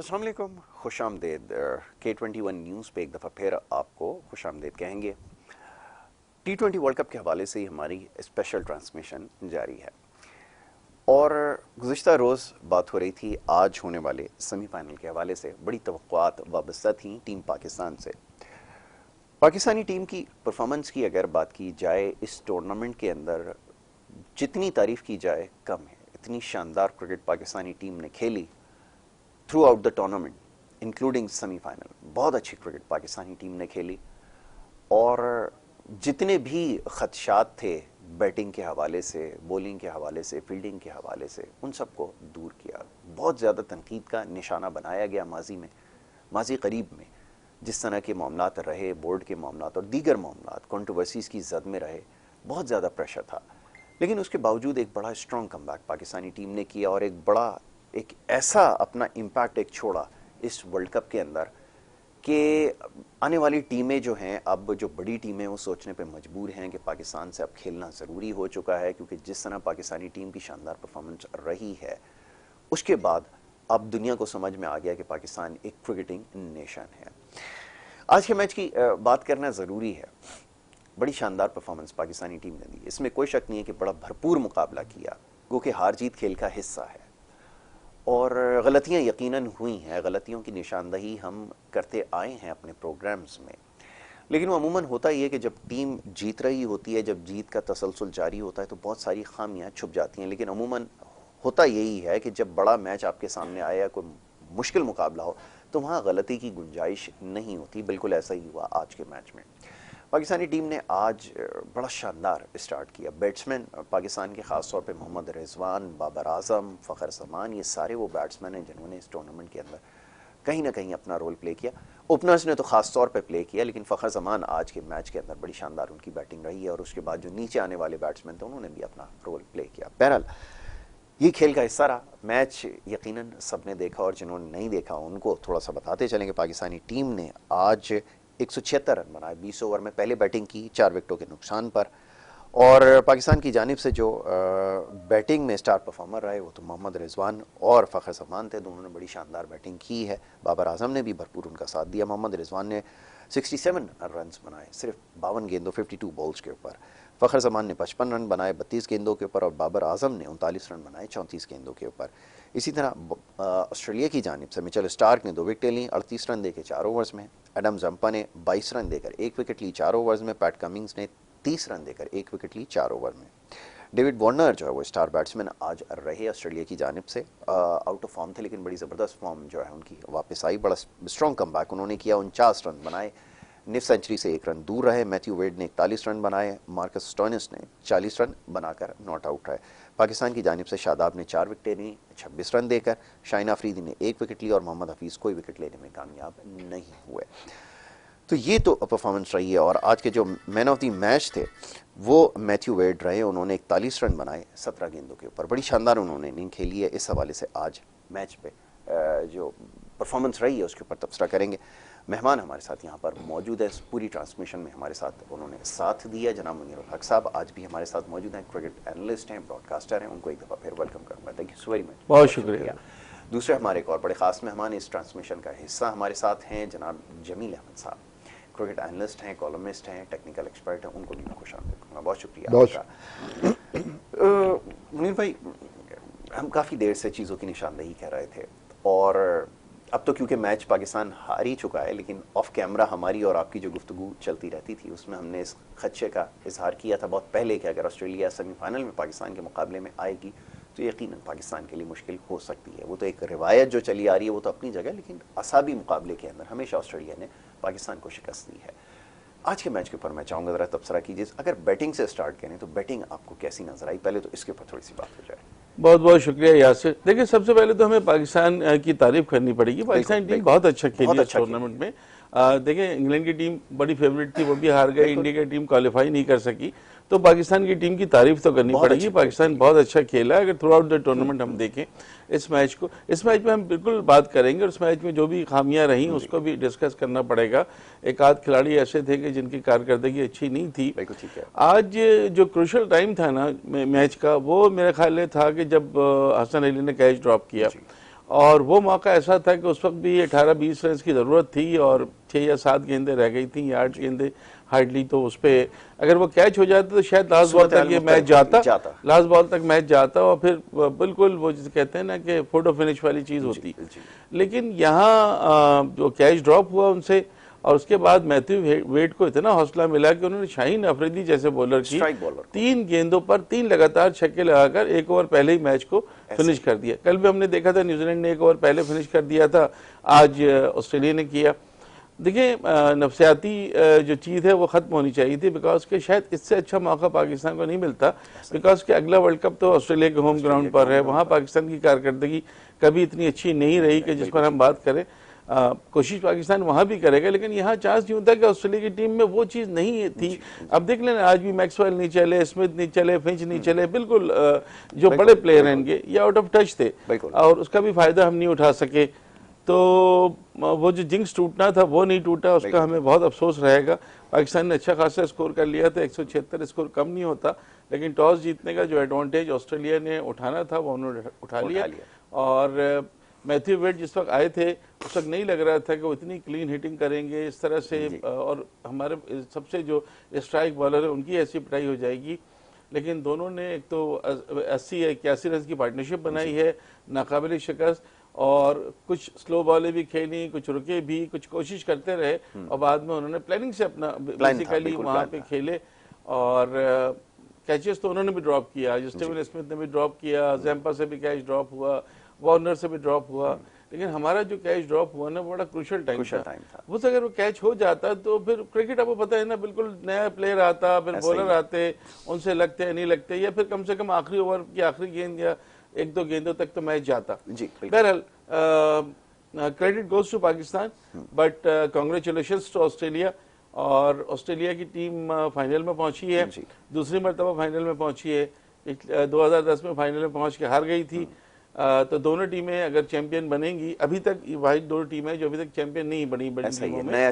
अस्सलाम वालेकुम, खुशामदीद। K21 news पे एक दफ़ा फिर आपको खुशामदीद कहेंगे। T20 वर्ल्ड कप के हवाले से ही हमारी स्पेशल ट्रांसमिशन जारी है और गुज़िश्ता रोज़ बात हो रही थी आज होने वाले सेमीफाइनल के हवाले से। बड़ी तवक्कुआत वाबस्ता थी टीम पाकिस्तान से। पाकिस्तानी टीम की परफॉर्मेंस की अगर बात की जाए इस टूर्नामेंट के अंदर, जितनी तारीफ़ की जाए कम है। इतनी शानदार क्रिकेट पाकिस्तानी टीम ने खेली through out the tournament including semifinal. बहुत अच्छी क्रिकेट पाकिस्तानी टीम ने खेली और जितने भी खदशात थे बैटिंग के हवाले से, बॉलिंग के हवाले से, फील्डिंग के हवाले से, उन सबको दूर किया। बहुत ज़्यादा तनकीद का निशाना बनाया गया माजी करीब में जिस तरह के मामलात रहे, बोर्ड के मामलात और दीगर मामलात कंट्रोवर्सीज़ की जद में रहे, बहुत ज़्यादा प्रेशर था। लेकिन उसके बावजूद एक बड़ा स्ट्रॉन्ग कमबैक पाकिस्तानी टीम ने किया और एक ऐसा अपना इम्पैक्ट एक छोड़ा इस वर्ल्ड कप के अंदर कि आने वाली टीमें जो हैं, अब जो बड़ी टीमें वो सोचने पे मजबूर हैं कि पाकिस्तान से अब खेलना ज़रूरी हो चुका है, क्योंकि जिस तरह पाकिस्तानी टीम की शानदार परफॉर्मेंस रही है उसके बाद अब दुनिया को समझ में आ गया कि पाकिस्तान एक क्रिकेटिंग नेशन है। आज के मैच की बात करना ज़रूरी है। बड़ी शानदार परफॉर्मेंस पाकिस्तानी टीम ने दी, इसमें कोई शक नहीं है कि बड़ा भरपूर मुकाबला किया, क्योंकि हार जीत खेल का हिस्सा है और गलतियां यकीनन हुई हैं। गलतियों की निशानदही हम करते आए हैं अपने प्रोग्राम्स में, लेकिन वो अमूमन होता ही है कि जब टीम जीत रही होती है, जब जीत का तसलसल जारी होता है तो बहुत सारी खामियां छुप जाती हैं। लेकिन अमूमन होता यही है कि जब बड़ा मैच आपके सामने आया, कोई मुश्किल मुकाबला हो, तो वहाँ गलती की गुंजाइश नहीं होती। बिल्कुल ऐसा ही हुआ आज के मैच में। पाकिस्तानी टीम ने आज बड़ा शानदार स्टार्ट किया। बैट्समैन पाकिस्तान के ख़ास तौर पे मोहम्मद रिजवान, बाबर आजम, फ़खर जमान, ये सारे वो बैट्समैन हैं जिन्होंने इस टूर्नामेंट के अंदर कहीं ना कहीं अपना रोल प्ले किया। ओपनर्स ने तो ख़ास तौर पे प्ले किया, लेकिन फ़खर जमान आज के मैच के अंदर बड़ी शानदार उनकी बैटिंग रही है और उसके बाद जो नीचे आने वाले बैट्समैन थे उन्होंने भी अपना रोल प्ले किया। बहरहाल ये खेल का हिस्सा रहा। मैच यकीनन सब ने देखा और जिन्होंने नहीं देखा उनको थोड़ा सा बताते चलेंगे। पाकिस्तानी टीम ने आज 176 रन बनाए 20 ओवर में। पहले बैटिंग की 4 विकेटों के नुकसान पर, और पाकिस्तान की जानिब से जो बैटिंग में स्टार परफॉर्मर रहे वो तो मोहम्मद रिजवान और फ़खर जमान थे। दोनों ने बड़ी शानदार बैटिंग की है। बाबर आजम ने भी भरपूर उनका साथ दिया। मोहम्मद रिजवान ने 67 रन्स बनाए सिर्फ 52 गेंदों 52 बॉल्स के ऊपर। फ़खर जमान ने 55 रन बनाए 32 गेंदों के ऊपर और बाबर आजम ने 39 रन बनाए 34 गेंदों के ऊपर। इसी तरह ऑस्ट्रेलिया की जानिब से मिचेल स्टार्क ने 2 विकेटें लीं 38 रन देकर 4 ओवर्स में। एडम जंपा ने 22 रन देकर 1 विकेट ली 4 ओवर्स में। पैट कमिंग्स ने 30 रन देकर 1 विकेट ली 4 ओवर में। डेविड वार्नर जो है वो स्टार बैट्समैन आज रहे ऑस्ट्रेलिया की जानिब से। आउट ऑफ फॉर्म थे लेकिन बड़ी ज़बरदस्त फॉर्म जो है उनकी वापस आई। बड़ा स्ट्रॉन्ग कमबैक उन्होंने किया। 49 रन बनाए, निफ सेंचुरी से 1 रन दूर रहे। मैथ्यू वेड ने 41 रन बनाए। मार्कस स्टोइनिस ने 40 रन बनाकर नॉट आउट रहे। पाकिस्तान की जानिब से शादाब ने 4 विकेटें ली 26 रन देकर। शाहीन अफरीदी ने 1 विकेट ली और मोहम्मद हफीज़ कोई विकेट लेने में कामयाब नहीं हुए। तो ये तो परफॉर्मेंस रही है। और आज के जो मैन ऑफ द मैच थे वो मैथ्यू वेड रहे। उन्होंने 41 रन बनाए 17 गेंदों के ऊपर। बड़ी शानदार उन्होंने इनिंग खेली है। इस हवाले से आज मैच पे जो परफॉर्मेंस रही है उसके ऊपर तबसरा करेंगे। मेहमान हमारे साथ यहाँ पर मौजूद है। पूरी ट्रांसमिशन में हमारे साथ उन्होंने साथ दिया। जनाब मुनीरुल हक साहब आज भी हमारे साथ मौजूद हैं। क्रिकेट एनालिस्ट हैं, ब्रॉडकास्टर हैं। उनको एक दफ़ा फिर वेलकम करूँगा। Thank you so very much. बहुत शुक्रिया। दूसरे हमारे एक और बड़े ख़ास मेहमान इस ट्रांसमिशन का हिस्सा हमारे साथ हैं जनाब जमील अहमद साहब। क्रिकेट एनालिस्ट हैं, कॉलमिस्ट हैं, टेक्निकल एक्सपर्ट हैं। उनको भी मैं खुशामदीद कहूँगा। बहुत शुक्रिया आपका। मुनीर भाई, हम काफ़ी देर से चीज़ों की निशानदेही कर रहे थे और अब तो क्योंकि मैच पाकिस्तान हार ही चुका है, लेकिन ऑफ कैमरा हमारी और आपकी जो गुफ्तगू चलती रहती थी उसमें हमने इस खदशे का इजहार किया था बहुत पहले कि अगर ऑस्ट्रेलिया सेमीफाइनल में पाकिस्तान के मुकाबले में आएगी तो यकीनन पाकिस्तान के लिए मुश्किल हो सकती है। वो तो एक रिवायत जो चली आ रही है वो तो अपनी जगह, लेकिन असाबी मुकाबले के अंदर हमेशा ऑस्ट्रेलिया ने पाकिस्तान को शिकस्त दी है। आज के मैच के ऊपर मैं चाहूँगा ज़रा तबसरा कीजिए। अगर बैटिंग से स्टार्ट करें तो बैटिंग आपको कैसी नजर आई? पहले तो इसके ऊपर थोड़ी सी बात हो जाए। बहुत बहुत शुक्रिया यासिर। देखिए, सबसे पहले तो हमें पाकिस्तान की तारीफ करनी पड़ेगी। पाकिस्तान टीम बहुत अच्छा खेली इस टूर्नामेंट में। देखिए, इंग्लैंड की टीम बड़ी फेवरेट थी, वो भी हार गई। इंडिया की टीम क्वालिफाई नहीं कर सकी, तो पाकिस्तान की टीम की तारीफ तो करनी पड़ेगी। पाकिस्तान बहुत अच्छा खेला है। अगर थ्रू आउट द टूर्नामेंट हम देखें इस मैच को, इस मैच में हम बिल्कुल बात करेंगे और इस मैच में जो भी खामियां रहीं उसको भी डिस्कस करना पड़ेगा। एक आध खिलाड़ी ऐसे थे कि जिनकी कारकर्दगी अच्छी नहीं थी। आज जो क्रूशल टाइम था ना मैच का, वो मेरे ख्याल में था कि जब हसन अली ने कैच ड्रॉप किया और वो मौका ऐसा था कि उस वक्त भी 18-20 रन की ज़रूरत थी और 6 या 7 गेंदें रह गई थी, 8 गेंदें हार्डली। तो उस पर अगर वो कैच हो जाता तो शायद लास्ट बॉल तक ये मैच जाता, लास्ट बॉल तक मैच जाता और फिर बिल्कुल वो जिसे कहते हैं ना कि फोटो फिनिश वाली चीज़ होती। लेकिन यहाँ जो कैच ड्रॉप हुआ उनसे और उसके बाद मैथ्यू वेड को इतना हौसला मिला कि उन्होंने शाहीन अफरीदी जैसे बॉलर की 3 गेंदों पर 3 लगातार छक्के लगाकर 1 ओवर पहले ही मैच को फिनिश कर दिया। कल भी हमने देखा था न्यूजीलैंड ने 1 ओवर पहले फिनिश कर दिया था, आज ऑस्ट्रेलिया ने किया। देखिए नफसियाती जो चीज़ है वो ख़त्म होनी चाहिए थी, बिकॉज के शायद इससे अच्छा मौका पाकिस्तान को नहीं मिलता, बिकॉज के अगला वर्ल्ड कप तो ऑस्ट्रेलिया के होम ग्राउंड पर है। वहाँ पाकिस्तान की कारकर्दगी कभी इतनी अच्छी नहीं रही कि जिस पर हम बात करें। कोशिश पाकिस्तान वहाँ भी करेगा, लेकिन यहाँ चांस यूँ था कि ऑस्ट्रेलिया की टीम में वो चीज़ नहीं थी। अब देख लेना, आज भी मैक्सवेल नहीं चले, स्मिथ नहीं चले, फिंच नहीं चले, बिल्कुल जो बड़े प्लेयर हैं इनके ये आउट ऑफ टच थे और उसका भी फायदा हम नहीं उठा सके। तो वो जो जिंक्स टूटना था वो नहीं टूटा, उसका हमें बहुत अफसोस रहेगा। पाकिस्तान ने अच्छा खासा स्कोर कर लिया था, 176 स्कोर कम नहीं होता, लेकिन टॉस जीतने का जो एडवांटेज ऑस्ट्रेलिया ने उठाना था वो उन्होंने उठा लिया। और मैथ्यू वेड जिस वक्त आए थे उस वक्त नहीं लग रहा था कि वो इतनी क्लीन हिटिंग करेंगे इस तरह से, और हमारे सबसे जो स्ट्राइक बॉलर है उनकी ऐसी पिटाई हो जाएगी। लेकिन दोनों ने एक तो 80-81 रन की पार्टनरशिप बनाई है, नाकाबिल शिकस्त, और कुछ स्लो बॉलें भी खेली, कुछ रुके भी, कुछ कोशिश करते रहे और बाद में उन्होंने प्लानिंग से अपना बेसिकली वहाँ पे खेले। और कैचेस तो उन्होंने भी ड्रॉप किया, स्टीवन स्मिथ ने भी ड्रॉप किया, जैम्पा से भी कैच ड्रॉप हुआ, वार्नर से भी ड्रॉप हुआ, लेकिन हमारा जो कैच ड्रॉप हुआ ना बड़ा क्रूशियल टाइम था। वो अगर वो कैच हो जाता तो फिर क्रिकेट आपको पता है ना, बिल्कुल नया प्लेयर आता, फिर बॉलर आते, उनसे लगते हैं नहीं लगते, या फिर कम से कम आखिरी ओवर की आखिरी गेंद या 1-2 गेंदों तक तो मैच जाता। बहरहाल credit goes to Pakistan, but congratulations to Australia. और ऑस्ट्रेलिया की टीम फाइनल में पहुंची है, दूसरी मरतबा फाइनल में पहुंची है। 2010 में फाइनल में पहुंच के हार गई थी। तो दोनों टीमें अगर चैंपियन बनेंगी, अभी तक वही 2 टीमें जो अभी तक चैंपियन नहीं बनी बड़ी टीमों में, नया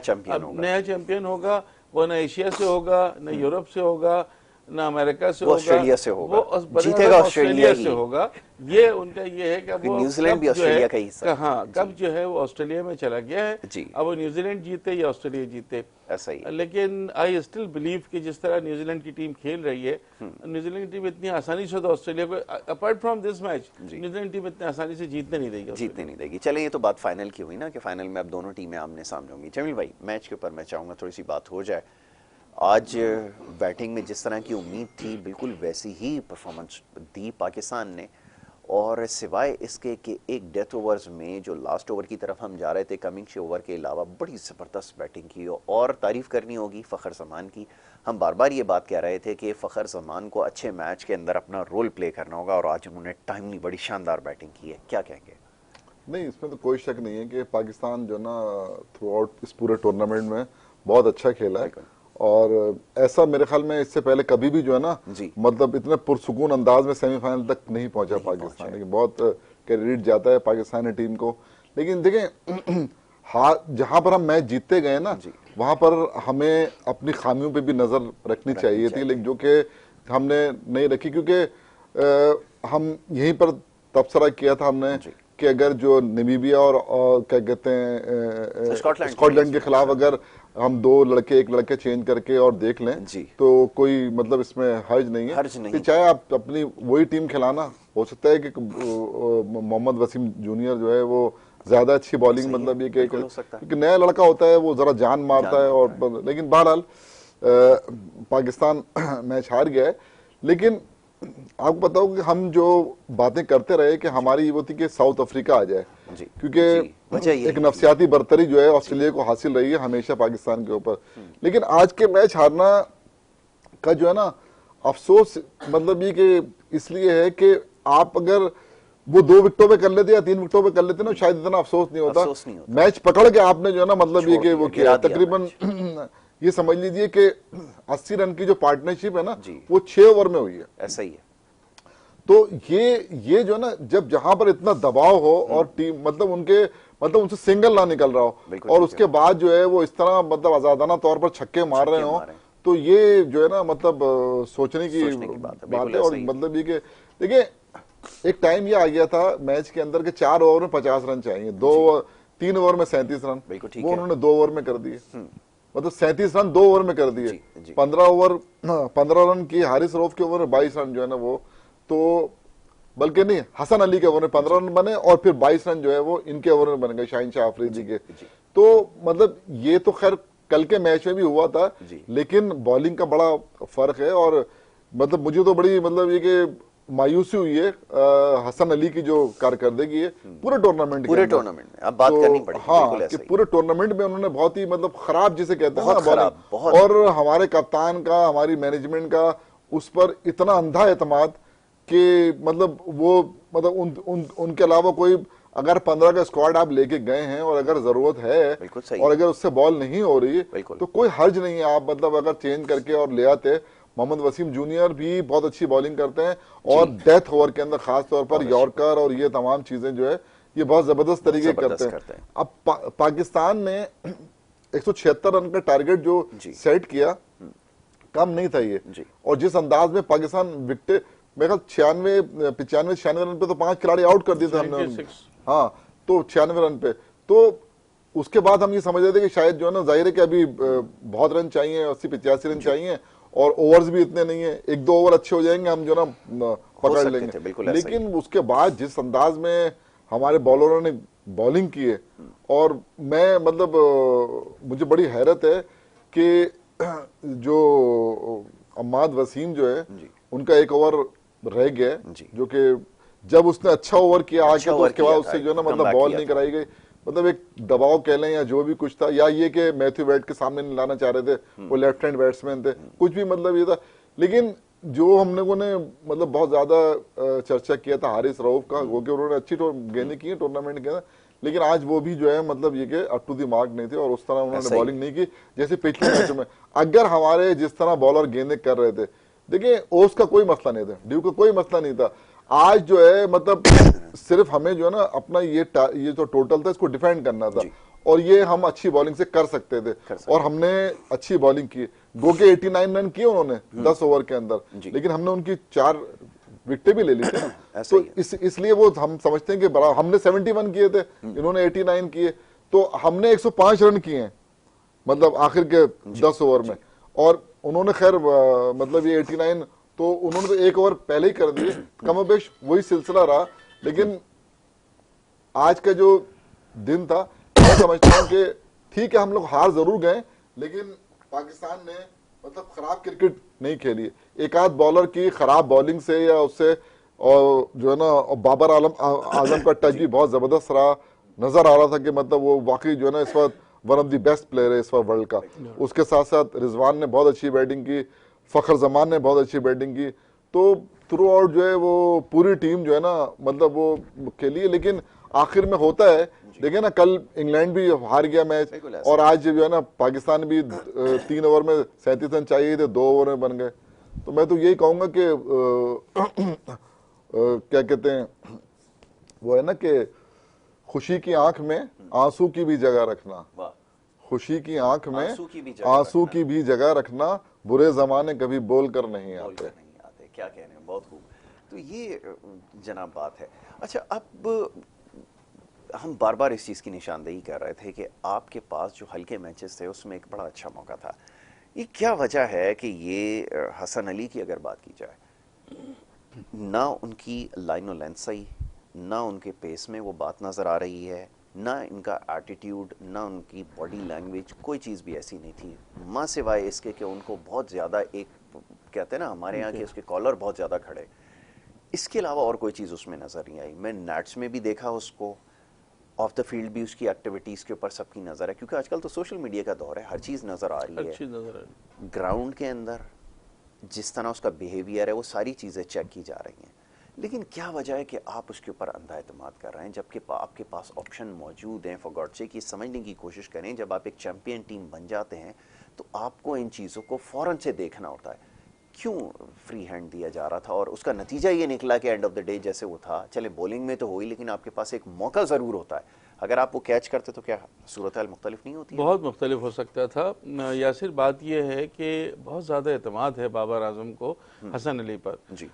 चैंपियन होगा, वो न एशिया से होगा, न यूरोप से होगा, ना अमेरिका से होगा, ऑस्ट्रेलिया से होगा, वो जीतेगा ऑस्ट्रेलिया से होगा। ये उनका ये है कि वो न्यूजीलैंड भी ऑस्ट्रेलिया का हिस्सा, हाँ, कब जो है वो ऑस्ट्रेलिया में चला गया है, अब वो न्यूजीलैंड जीते या ऑस्ट्रेलिया जीते, ऐसा ही। लेकिन आई स्टिल बिलीव कि जिस तरह न्यूजीलैंड की टीम खेल रही है, न्यूजीलैंड की टीम इतनी आसानी से तो ऑस्ट्रेलिया को, apart from this match, New Zealand team इतनी आसानी से जीतने नहीं देगी। चले, ये तो बात फाइनल की हुई ना कि फाइनल में अब दोनों टीमें आमने सामने होंगी। जमील भाई, मैच के ऊपर मैं चाहूँगा थोड़ी सी बात हो जाए। आज बैटिंग में जिस तरह की उम्मीद थी बिल्कुल वैसी ही परफॉर्मेंस दी पाकिस्तान ने, और सिवाय इसके कि एक डेथ ओवर्स में जो लास्ट ओवर की तरफ हम जा रहे थे, कमिंग ओवर के अलावा बड़ी ज़बरदस्त बैटिंग की। और तारीफ़ करनी होगी फ़खर जमान की। हम बार बार ये बात कह रहे थे कि फ़खर जमान को अच्छे मैच के अंदर अपना रोल प्ले करना होगा, और आज उन्होंने टाइमली बड़ी शानदार बैटिंग की है। क्या कहेंगे? नहीं, इसमें तो कोई शक नहीं है कि पाकिस्तान जो ना थ्रू आउट इस पूरे टूर्नामेंट में बहुत अच्छा खेला है, और ऐसा मेरे ख्याल में इससे पहले कभी भी जो है ना, मतलब इतने पुरसुकून अंदाज में सेमीफाइनल तक नहीं पहुंचा पाकिस्तान, लेकिन बहुत क्रेडिट जाता है पाकिस्तानी टीम को। लेकिन देखें, जहां पर हम मैच जीतते गए ना, वहां पर हमें अपनी खामियों पे भी नजर रखनी चाहिए थी, लेकिन जो कि हमने नहीं रखी, क्योंकि हम यहीं पर तबसरा किया था हमने कि अगर जो नमीबिया और क्या कहते हैं स्कॉटलैंड के खिलाफ अगर हम 2 लड़के 1 लड़के चेंज करके और देख लें तो कोई मतलब इसमें हर्ज नहीं है। चाहे आप अपनी वही टीम खिलाना, हो सकता है कि मोहम्मद वसीम जूनियर जो है वो ज्यादा अच्छी बॉलिंग, मतलब ये कि नया लड़का होता है वो जरा जान मारता है, और लेकिन बहरहाल पाकिस्तान मैच हार गया है। लेकिन आपको बताओ कि हम जो बातें करते रहे कि हमारी वो थी कि साउथ अफ्रीका आ जाए, क्योंकि एक नफसियाती बर्तरी जो है ऑस्ट्रेलिया को हासिल रही है हमेशा पाकिस्तान के ऊपर। लेकिन आज के मैच हारना का जो है ना अफसोस, मतलब ये कि इसलिए है कि आप अगर वो 2 विकेटों पे कर लेते या 3 विकेटों पे कर लेते ना, शायद इतना अफसोस नहीं होता। मैच पकड़ के आपने जो है ना, मतलब ये कि वो किया तकरीबन ये समझ लीजिए कि 80 रन की जो पार्टनरशिप है ना, वो 6 ओवर में हुई है। ऐसा ही है। तो ये जो ना, जब जहां पर इतना दबाव हो और टीम मतलब उनसे सिंगल ना निकल रहा हो, और उसके बाद जो है वो इस तरह मतलब आजादाना तौर पर छक्के मार रहे हो, तो ये जो है ना मतलब सोचने की बात है। और मतलब ये कि देखिए एक टाइम ये आ गया था मैच के अंदर के 4 ओवर में 50 रन चाहिए, 3 ओवर में 37 रन, वो उन्होंने 2 ओवर में कर दिए। मतलब 37 रन 2 ओवर में कर दिए। 15 रन की हारिस रऊफ के ओवर में 22 रन जो है ना वो, तो बल्कि नहीं, हसन अली के ओवर में 15 रन बने और फिर 22 रन जो है वो इनके ओवर में बन गए, शाहीन शाह अफरीदी के। तो मतलब ये तो खैर कल के मैच में भी हुआ था, लेकिन बॉलिंग का बड़ा फर्क है। और मतलब मुझे तो बड़ी मतलब ये कि मायूसी हुई है हसन अली की जो कारकर्दगी है पूरे टूर्नामेंट में। अब बात करनी पड़ेगी। हाँ, कि पूरे टूर्नामेंट में उन्होंने बहुत ही मतलब खराब जिसे कहते हैं ना बॉलिंग, और हमारे कप्तान का, हमारी मैनेजमेंट का उस पर इतना अंधा एतमाद कि मतलब वो मतलब उनके अलावा कोई, अगर 15 का स्क्वाड आप लेके गए हैं और अगर जरूरत है और अगर उससे बॉल नहीं हो रही तो कोई हर्ज नहीं है, आप मतलब अगर चेंज करके और ले आते। मोहम्मद वसीम जूनियर भी बहुत अच्छी बॉलिंग करते हैं और डेथ ओवर के अंदर खास तौर पर यॉर्कर और ये तमाम चीजें जो है ये बहुत जबरदस्त तरीके करते हैं। अब पाकिस्तान ने 176 रन का टारगेट जो सेट किया, कम नहीं था ये, और जिस अंदाज में पाकिस्तान विकेट, मेरे ख्याल 95 रन पे तो 5 खिलाड़ी आउट कर दिए थे हमने। हाँ, तो 96 रन पे, तो उसके बाद हम ये समझ रहे थे कि शायद जो है ना, जाहिर है कि अभी बहुत रन चाहिए, 80-85 रन चाहिए, और ओवर्स भी इतने नहीं है, 1-2 ओवर अच्छे हो जाएंगे, हम जो ना पकड़ लेंगे। लेकिन उसके बाद जिस अंदाज में हमारे बॉलरों ने बॉलिंग की है, और मैं मतलब मुझे बड़ी हैरत है कि जो अम्माद वसीम जो है उनका 1 ओवर रह गया, जो कि जब उसने अच्छा ओवर किया आके तो उसके बाद उससे जो है ना मतलब बॉल नहीं कराई गई। मतलब एक दबाव कह लें या जो भी कुछ था, या ये कि मैथ्यू वेड के सामने नहीं लाना चाह रहे थे, वो लेफ्ट हैंड बैट्समैन थे, कुछ भी मतलब ये था। लेकिन जो हमने को ने मतलब बहुत ज्यादा चर्चा किया था हारिस रऊफ का, वो कि उन्होंने अच्छी गेंदें की टूर्नामेंट के अंदर, लेकिन आज वो भी जो है मतलब ये कि अप टू द मार्क नहीं थे और उस तरह उन्होंने बॉलिंग नहीं की जैसे पिछले मैचों में। अगर हमारे जिस तरह बॉलर गेंदें कर रहे थे, देखिए ओस का कोई मसला नहीं था, ड्यू का कोई मसला नहीं था, आज जो है मतलब सिर्फ हमें जो है ना अपना ये जो टोटल था इसको डिफेंड करना था, और ये हम अच्छी बॉलिंग से कर सकते थे, और हमने अच्छी बॉलिंग की। गो के 89 रन किए उन्होंने 10 ओवर के अंदर, लेकिन हमने उनकी 4 विकेटें भी ले ली थी ना। तो इसलिए वो हम समझते हैं कि हमने 71 किए थे, इन्होंने 89 किए, तो हमने 105 रन किए हैं मतलब आखिर के 10 ओवर में, और उन्होंने खैर मतलब ये 89, तो उन्होंने तो 1 ओवर पहले ही कर दिए, कमोबेश वही सिलसिला रहा। लेकिन आज का जो दिन था, मैं समझता हूं कि ठीक है हम लोग हार जरूर गए, लेकिन पाकिस्तान ने मतलब खराब क्रिकेट नहीं खेली। एक आध बॉलर की खराब बॉलिंग से या उससे, और जो है ना बाबर आजम का टच भी बहुत जबरदस्त रहा, नजर आ रहा था कि मतलब वो वाकई जो है ना इस वक्त one of the best player है इस वक्त वर्ल्ड का। उसके साथ साथ रिजवान ने बहुत अच्छी बैटिंग की, फखर जमान ने बहुत अच्छी बैटिंग की, तो थ्रू आउट जो है वो पूरी टीम जो है ना मतलब वो खेली है। लेकिन आखिर में होता है, देखिए ना कल इंग्लैंड भी हार गया मैच, और आज जो है ना पाकिस्तान भी 3 ओवर में 37 रन चाहिए थे, 2 ओवर में बन गए। तो मैं तो यही कहूंगा कि क्या कहते हैं वो है ना कि खुशी की आंख में आंसू की भी जगह रखना, खुशी की आंख में आंसू की भी जगह रखना, बुरे जमाने कभी बोल कर नहीं आते। क्या कह रहे हैं, बहुत खूब। तो ये जनाब बात है। अच्छा, अब हम बार बार इस चीज़ की निशानदेही कर रहे थे कि आपके पास जो हल्के मैचेस थे उसमें एक बड़ा अच्छा मौका था। ये क्या वजह है कि ये हसन अली की अगर बात की जाए, ना उनकी लाइन और लेंथ सही, ना उनके पेस में वो बात नज़र आ रही है, ना इनका एटीट्यूड, ना उनकी बॉडी लैंग्वेज, कोई चीज़ भी ऐसी नहीं थी, माँ सिवाय इसके कि उनको बहुत ज़्यादा एक कहते हैं ना हमारे यहाँ के उसके कॉलर बहुत ज़्यादा खड़े, इसके अलावा और कोई चीज़ उसमें नज़र नहीं आई। मैं नेट्स में भी देखा उसको, ऑफ द फील्ड भी उसकी एक्टिविटीज़ के ऊपर सबकी नज़र है, क्योंकि आजकल तो सोशल मीडिया का दौर है, हर चीज़ नज़र आ रही है। ग्राउंड के अंदर जिस तरह उसका बिहेवियर है वो सारी चीज़ें चेक की जा रही हैं, लेकिन क्या वजह है कि आप उसके ऊपर अंधा एतमाद कर रहे हैं जबकि आपके पास ऑप्शन मौजूद हैं। फॉर गॉड सेक कि समझने की कोशिश करें, जब आप एक चैंपियन टीम बन जाते हैं तो आपको इन चीज़ों को फ़ौरन से देखना होता है। क्यों फ्री हैंड दिया जा रहा था, और उसका नतीजा ये निकला कि एंड ऑफ द डे जैसे वो था, चले बॉलिंग में तो हुई लेकिन आपके पास एक मौका ज़रूर होता है, अगर आप वो कैच करते तो क्या सूरत हाल मुख्तलिफ नहीं होती? बहुत मुख्तलिफ हो सकता था यासिर। बात यह है कि बहुत ज़्यादा एतमाद है बाबर आजम को हसन अली पर। जी।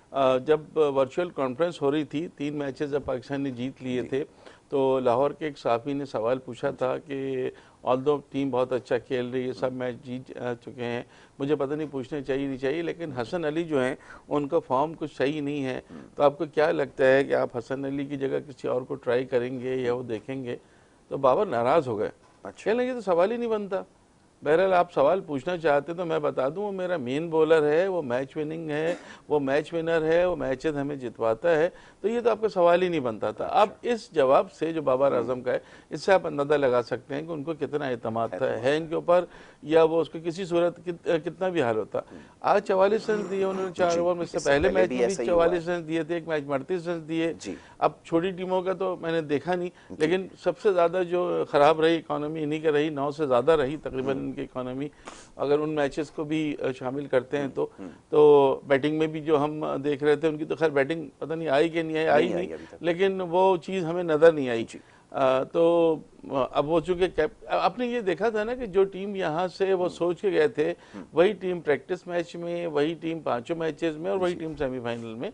जब वर्चुअल कॉन्फ्रेंस हो रही थी, 3 मैचेस जब पाकिस्तान ने जीत लिए थे, तो लाहौर के एक साफ़ी ने सवाल पूछा था कि ऑल्दो टीम बहुत अच्छा खेल रही है, सब मैच जीत चुके हैं, मुझे पता नहीं पूछने चाहिए नहीं चाहिए, लेकिन हसन अली जो हैं उनका फॉर्म कुछ सही नहीं है, तो आपको क्या लगता है कि आप हसन अली की जगह किसी और को ट्राई करेंगे या वो देखेंगे? तो बाबर नाराज़ हो गए। अच्छा। कहने लगे तो सवाल ही नहीं बनता। बहरहाल आप सवाल पूछना चाहते तो मैं बता दूं, वो मेरा मेन बॉलर है, वो मैच विनिंग है, वो मैच विनर है, वो मैचेस हमें जितवाता है, तो ये तो आपका सवाल ही नहीं बनता था। अब इस जवाब से जो बाबर आजम का है, इससे आप अंदाजा लगा सकते हैं कि उनको कितना एतमाद है इनके ऊपर, या वो उसको किसी सूरत कितना भी हाल होता। आज 44 रन दिए उन्होंने 4 ओवर में, इससे पहले मैच में भी 44 रन दिए थे, एक मैच 38 रन दिए। अब छोटी टीमों का तो मैंने देखा नहीं, लेकिन सबसे ज्यादा जो खराब रही इकोनॉमी इन्हीं की रही, 9 से ज्यादा रही तकरीबन की इकोनॉमी, अगर उन मैचेस को भी शामिल करते हैं तो बैटिंग में भी जो हम देख रहे थे, उनकी तो खैर बैटिंग पता नहीं आई कि नहीं आई नहीं, लेकिन वो चीज़ हमें नज़र नहीं आई। तो अब वो चूंकि आपने ये देखा था ना कि जो टीम यहाँ से वो सोच के गए थे, वही टीम प्रैक्टिस मैच में, वही टीम 5 मैचेस में और वही टीम सेमीफाइनल में।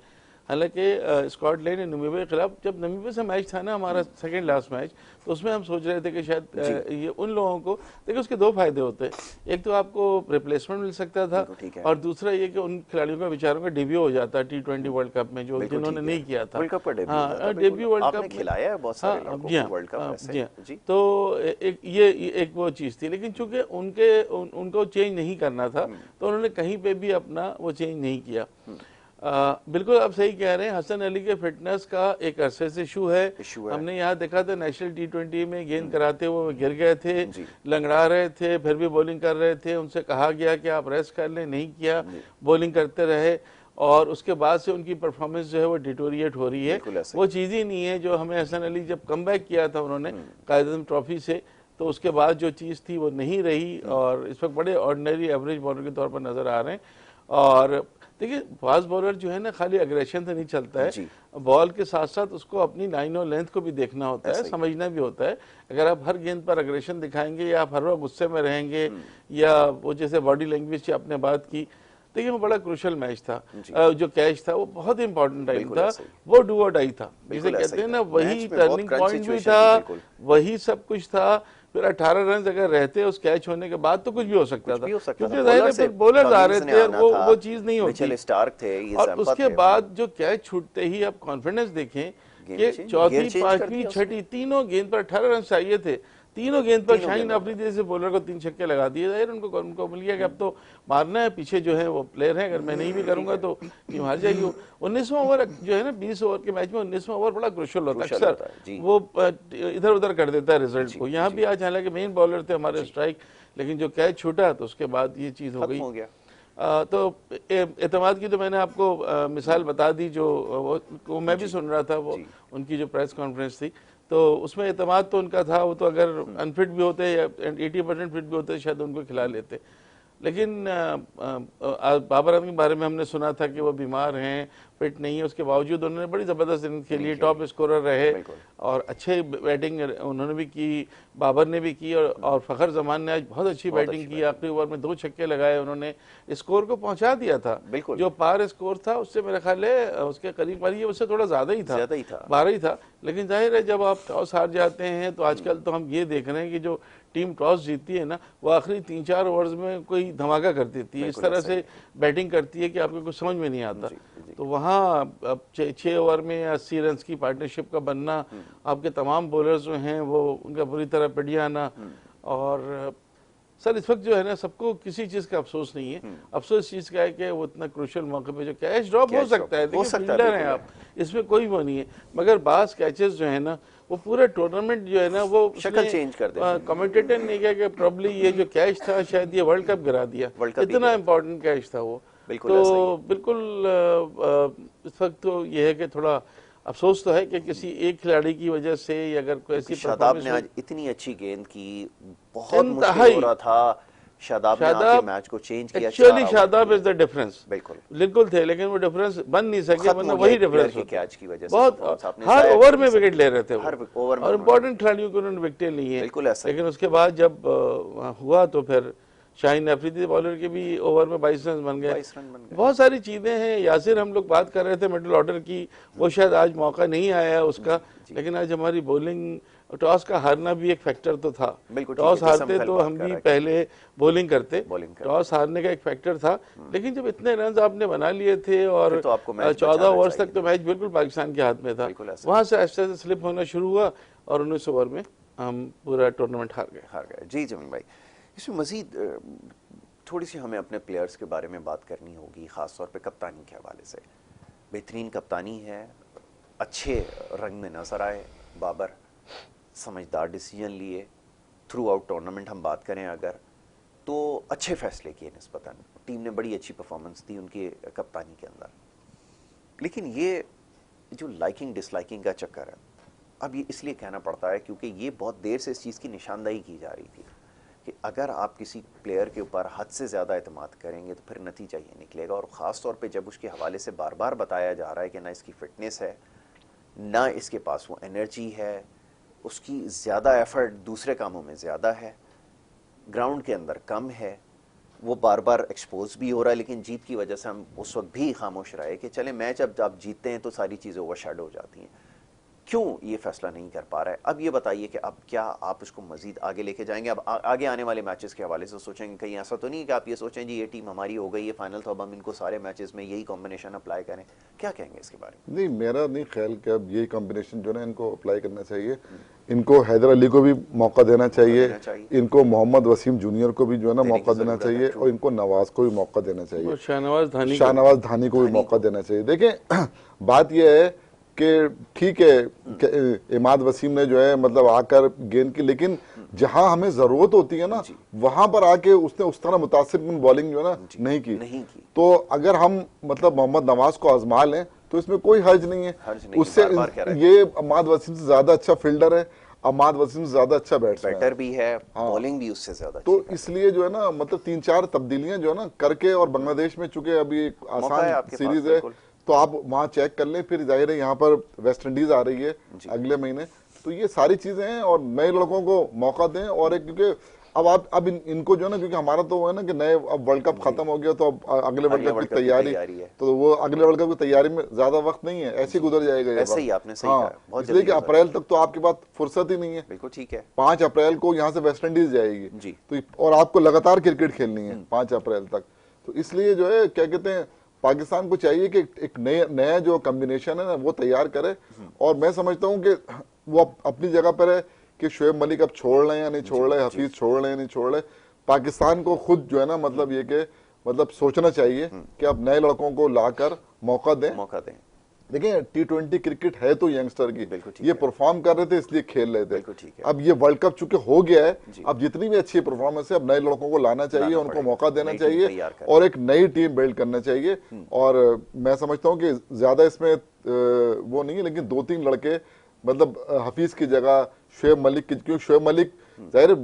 हालांकि स्कॉटलैंड नामीबिया के खिलाफ जब नामीबिया से मैच था ना हमारा सेकंड लास्ट मैच, तो उसमें हम सोच रहे थे कि शायद ये उन लोगों को, देखिए उसके 2 फायदे होते हैं, एक तो आपको रिप्लेसमेंट मिल सकता था, और दूसरा ये कि उन खिलाड़ियों का बेचारों का डेब्यू हो जाता T20 वर्ल्ड कप में, जो जिन्होंने नहीं किया था। हाँ, डेब्यू वर्ल्ड कप खिलाया है बहुत सारे लोगों को वर्ल्ड कप में। जी हाँ, तो ये एक वो चीज़ थी, लेकिन चूंकि उनको चेंज नहीं करना था, तो उन्होंने कहीं पे भी अपना वो चेंज नहीं किया। बिल्कुल आप सही कह रहे हैं, हसन अली के फिटनेस का एक अरसे से इशू है। हमने यहाँ देखा था नेशनल T20 में गेंद कराते हुए गिर गए थे, लंगड़ा रहे थे, फिर भी बॉलिंग कर रहे थे, उनसे कहा गया कि आप रेस्ट कर लें, नहीं किया, बॉलिंग करते रहे, और उसके बाद से उनकी परफॉर्मेंस जो है वो डिटोरिएट हो रही है। वो चीज़ ही नहीं है जो हमें हसन अली जब कमबैक किया था उन्होंने कायद-ए-आज़म ट्रॉफी से, तो उसके बाद जो चीज़ थी वो नहीं रही, और इस वक्त बड़े ऑर्डिनरी एवरेज बॉलर के तौर पर नज़र आ रहे हैं। और देखिए फास्ट बॉलर जो है ना, खाली अग्रेशन से नहीं चलता है, बॉल के साथ साथ उसको अपनी लाइन और लेंथ को भी देखना होता है, समझना भी होता है। अगर आप हर गेंद पर अग्रेशन दिखाएंगे, या आप हर वक्त गुस्से में रहेंगे, या वो जैसे बॉडी लैंग्वेज की आपने बात की, देखिए वो बड़ा क्रूशियल मैच था। जो कैच था वो बहुत इंपॉर्टेंट टाइम था, वो डू और डाई था, जिसे कहते हैं ना, वही टर्निंग पॉइंट भी था, वही सब कुछ था। फिर 18 रन अगर रहते उस कैच होने के बाद तो कुछ भी हो सकता था, क्योंकि जाहिर है बॉलर आ रहे थे, वो चीज नहीं होती। स्टार्क थे, और उसके बाद जो कैच छूटते ही आप कॉन्फिडेंस देखें कि चौथी, पांचवी, छठी, तीनों गेंद पर 18 रन चाहिए थे, तीनों गेंद पर शाहीन अफरीदी जैसे बॉलर को 3 छक्के लगा दिए। जाहिर उनको मिल गया कि अब तो मारना है, पीछे जो है वो प्लेयर है, अगर मैं नहीं भी करूंगा तो टीम हार जाएगी। 19वां ओवर जो है ना, 20 ओवर के मैच में 19वां ओवर बड़ा क्रूशियल होता है, अक्सर वो इधर उधर कर देता है रिजल्ट को। यहाँ भी आज हालांकि मेन बॉलर थे हमारे स्ट्राइक, लेकिन जो कैच छूटा तो उसके बाद ये चीज हो गई। तो एतमाद की तो मैंने आपको मिसाल बता दी, जो वो मैं भी सुन रहा था, वो उनकी जो प्रेस कॉन्फ्रेंस थी, तो उसमें एतमाद तो उनका था। वो तो अगर अनफिट भी होते या 80% फिट भी होते शायद उनको खिला लेते, लेकिन बाबर आजम के बारे में हमने सुना था कि वो बीमार हैं, फिट नहीं है, उसके बावजूद उन्होंने बड़ी ज़बरदस्त इनिंग खेली, टॉप स्कोरर रहे, और अच्छे बैटिंग उन्होंने भी की, बाबर ने भी की, और फ़खर जमान ने आज बहुत अच्छी बैटिंग की। आखिरी ओवर में 2 छक्के लगाए उन्होंने, स्कोर को पहुंचा दिया था। जो पार स्कोर था उससे मेरा ख्याल है उसके करीब पारी, उससे थोड़ा ज़्यादा ही था, 12 ही था। लेकिन जाहिर है जब आप टॉस हार जाते हैं, तो आजकल तो हम ये देख रहे हैं कि जो टीम टॉस जीतती है ना, वो आखिरी 3-4 ओवर्स में कोई धमाका कर देती है, इस तरह से बैटिंग करती है कि आपको कुछ समझ में नहीं आता। तो वहाँ 6 ओवर में 80 रन की पार्टनरशिप का बनना, आपके तमाम बॉलर्स जो हैं वो उनका बुरी तरह पिट जाना, और सर इस वक्त जो है ना, सबको किसी चीज़ का अफसोस नहीं है। अफसोस इस चीज़ का है कि वो इतना क्रूशियल मौके पे जो कैच ड्रॉप हो सकता है, देखिए फील्डर हैं आप, इसमें कोई वो नहीं है, मगर बास कैचेस जो है ना, वो पूरे टूर्नामेंट जो है ना वो शक्ल चेंज कर देते हैं। कमेंटेटर ने कहा कि प्रॉब्ली ये जो कैच था शायद ये वर्ल्ड कप गिरा दिया, इतना इंपॉर्टेंट कैच था वो। तो बिल्कुल इस वक्त तो ये है कि थोड़ा अफसोस तो है कि किसी एक खिलाड़ी की वजह से, या अगर कोई ऐसी शादाब ने आज इतनी अच्छी गेंद की, बहुत मुश्किल हो रहा था शादाब ने आके मैच को चेंज किया। Actually Shadab is the difference, बिल्कुल बिल्कुल थे, लेकिन वो डिफरेंस बन नहीं सके, वरना वही डिफरेंस की कैच की वजह से बहुत हर ओवर में विकेट ले रहे थे हर ओवर में, और इंपॉर्टेंट खिलाड़ियों को उन्होंने विकेट ली है। बिल्कुल ऐसा। लेकिन उसके बाद जब हुआ तो फिर शाहीन अफरीदी बॉलर के भी ओवर में 22 रन बन गए। बहुत सारी चीजें हैं। यासिर हम लोग बात कर रहे थे मिडिल ऑर्डर की, वो शायद आज मौका नहीं आया उसका, लेकिन आज हमारी बॉलिंग, टॉस का हारना भी एक फैक्टर तो था। टॉस हारते तो हम भी पहले बॉलिंग करते, टॉस हारने का एक फैक्टर था। लेकिन जब इतने रन आपने बना लिए थे और 14 ओवर्स तक तो मैच बिल्कुल पाकिस्तान के हाथ में था, वहां से ऐसे ऐसे स्लिप होना शुरू हुआ और 19 ओवर में हम पूरा टूर्नामेंट हार गए। जी जमील भाई, इसमें मजीद थोड़ी सी हमें अपने प्लेयर्स के बारे में बात करनी होगी, ख़ास तौर पे कप्तानी के हवाले से। बेहतरीन कप्तानी है, अच्छे रंग में नज़र आए बाबर, समझदार डिसीजन लिए, थ्रू आउट टूर्नामेंट हम बात करें अगर तो अच्छे फैसले किए निस्बतन, टीम ने बड़ी अच्छी परफॉर्मेंस दी उनकी कप्तानी के अंदर। लेकिन ये जो लाइकिंग डिसलाइकिंग का चक्कर है, अब ये इसलिए कहना पड़ता है क्योंकि ये बहुत देर से इस चीज़ की निशानदेही की जा रही थी कि अगर आप किसी प्लेयर के ऊपर हद से ज़्यादा एतमाद करेंगे तो फिर नतीजा ये निकलेगा। और ख़ास तौर पे जब उसके हवाले से बार बार बताया जा रहा है कि ना इसकी फ़िटनेस है, ना इसके पास वो एनर्जी है, उसकी ज़्यादा एफर्ट दूसरे कामों में ज़्यादा है, ग्राउंड के अंदर कम है, वो बार बार एक्सपोज भी हो रहा है। लेकिन जीत की वजह से हम उस वक्त भी खामोश रहे कि चले मैच अब आप जीतते हैं तो सारी चीज़ें ओवरशैडो हो जाती हैं। क्यों ये फैसला नहीं कर पा रहा है? अब ये बताइए कि अब क्या आप उसको मजीद आगे लेके जाएंगे? अब आगे आने वाले मैचेस के हवाले से सोचेंगे, कहीं ऐसा तो नहीं है कि आप ये सोचें जी ये टीम हमारी हो गई है फाइनल, तो अब हम इनको सारे मैचेस में यही कॉम्बिनेशन अप्लाई करें? क्या कहेंगे इसके बारे में? नहीं, मेरा नहीं ख्याल कि अब यही कॉम्बिनेशन जो है इनको अप्लाई करना चाहिए। इनको हैदर अली को भी मौका देना चाहिए, इनको मोहम्मद वसीम जूनियर को भी जो है ना मौका देना चाहिए, और इनको नवाज को भी मौका देना चाहिए, शाहनवाज धानी को भी मौका देना चाहिए। देखें बात यह है कि ठीक है इमाद वसीम ने जो है मतलब आकर गेंद की, लेकिन जहां हमें जरूरत होती है ना वहां पर आके उसने उस तरह मुतासिर बॉलिंग जो है ना नहीं की। तो अगर हम मतलब मोहम्मद नवाज को आजमा लें तो इसमें कोई हर्ज नहीं है। उससे ये इमाद वसीम से ज्यादा अच्छा फील्डर है, इमाद वसीम से ज्यादा अच्छा बैटर भी है, बॉलिंग भी उससे ज्यादा। तो इसलिए जो है ना मतलब 3-4 तब्दीलियां जो है ना करके, और बांग्लादेश में चूंकि अभी एक आसान सीरीज है तो आप वहां चेक कर लें। फिर जाहिर है यहाँ पर वेस्ट इंडीज आ रही है अगले महीने, तो ये सारी चीजें हैं और नए लड़कों को मौका दें। और एक क्योंकि अब इनको जो है ना, क्योंकि हमारा तो है ना कि नए अब वर्ल्ड कप खत्म हो गया तो अब अगले वर्ल्ड कप की तैयारी है, तो वो अगले वर्ल्ड कप की तैयारी में ज्यादा वक्त नहीं है, ऐसे गुजर जाएगा। ऐसे ही आपने सही कहा, इसलिए कि अप्रैल तक तो आपके पास फुर्सत ही नहीं है। बिल्कुल ठीक है, 5 अप्रैल को यहाँ से वेस्ट इंडीज जाएगी तो, और आपको लगातार क्रिकेट खेलनी है 5 अप्रैल तक। तो इसलिए जो है क्या कहते हैं, पाकिस्तान को चाहिए कि एक नया जो कॉम्बिनेशन है ना वो तैयार करे। और मैं समझता हूं कि वो अपनी जगह पर है कि शोएब मलिक अब छोड़ रहे हैं या नहीं छोड़ रहे, हफीज छोड़ रहे हैं नहीं छोड़ रहे। पाकिस्तान को खुद जो है ना मतलब ये कि मतलब सोचना चाहिए कि अब नए लड़कों को लाकर मौका दें। देखिए T20 क्रिकेट है तो यंगस्टर की, ये परफॉर्म कर रहे थे इसलिए खेल रहे थे। अब ये वर्ल्ड कप चूंकि हो गया है, अब जितनी भी अच्छी परफॉर्मेंस है अब नए लड़कों को लाना चाहिए, उनको मौका देना चाहिए और एक नई टीम बिल्ड करना चाहिए। और मैं समझता हूँ कि ज्यादा इसमें वो नहीं है, लेकिन 2-3 लड़के मतलब हफीज की जगह शोएब मलिक की, क्योंकि शोएब मलिक जाहिर